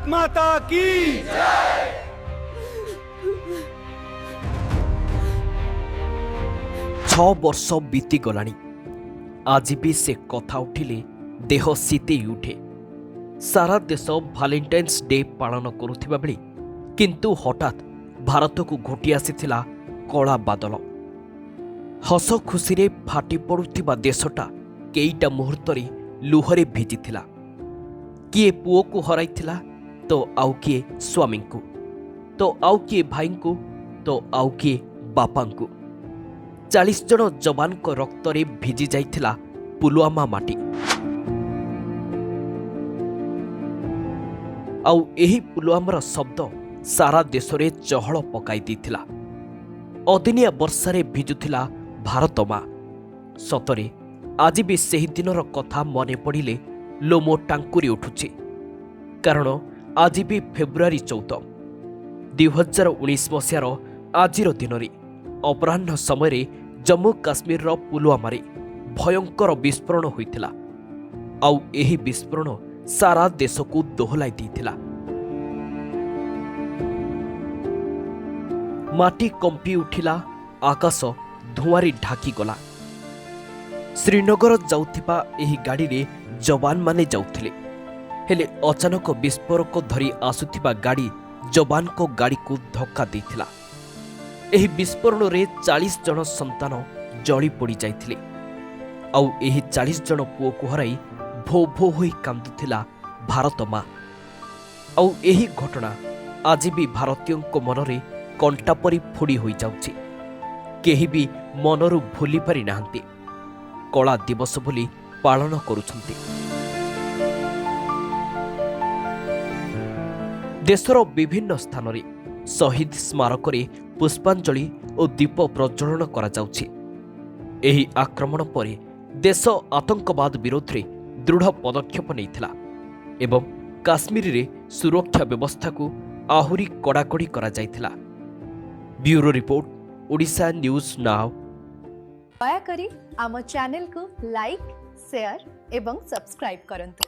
भारत माता की 6 वर्ष बीती गलानी आज भी से कथा उठिले देह शीते उठे। सारा देश भालेंटाइन्स डे पालन करुथिबा बेले किंतु हठात भारत को घोटी आसीथिला कला बादल। हस खुशी रे फाटी पड़ुथिबा देशटा केईटा मुहूर्त लुहरे भिजिथिला। किए पुओ को हराइथिला तो आउ किए स्वामी को, तो आउ किए भाई को, तो आउ किए बापा को। 40 जन जवान को रक्त रे भिजी जाइथिला पुलवामा माटी। आउ एही पुलवामार शब्द सारा देश रे चहल पकाई दिथिला। अदिनिया वर्षारे भिजुथिला भारत माँ। सतरे आज भी सेही दिनर कथा मने पड़िले लोमो टांकुरी उठुछि। कारण आज भी फेब्रुआरी 14 2019 मसीहार आजिर दिन अपराह्न समय जम्मू काश्मीर पुलवामा भयंकर विस्फोरण होइथिला। आउ एही विस्फोरण सारा देश को दोहलाई देइथिला। माटी कंपी उठिला, आकाश धुआरी ढाकी गला। श्रीनगर जाउथिबा एही गाड़ी रे जवान माने जाउथिले, हेले अचानक विस्फोरक धरी आसुथिबा गाड़ी जवान को गाड़ी को धक्का देइथिला। एही विस्फोरण रे 40 जन संतान जली पड़ी जाइथिले। आउ एही 40 जन पुओ को हराई भो भो होई कांदुथिला भारत माँ। आउ एही घटना आज भी भारतीयों को मनरे कंटा परी फोड़ी होई जाउछि। केही भी मनरु भूली पारि नाहंती। कला दिवस बोली पालन करुछंती। देशर विभिन्न स्थान रे शहीद स्मारक रे पुष्पांजलि और दीप प्रज्वलन करा जाउछि। एही आक्रमण परे देश आतंकवाद विरोध रे दृढ़ पदक्षेप नैथिला एवं काश्मीर रे सुरक्षा व्यवस्था को आहुरी कड़ाकड़ी करा जाइथिला। Bureau report, Odisha news now. दयाकरी आम चैनल को लाइक, शेयर एवं सब्सक्राइब करंतु।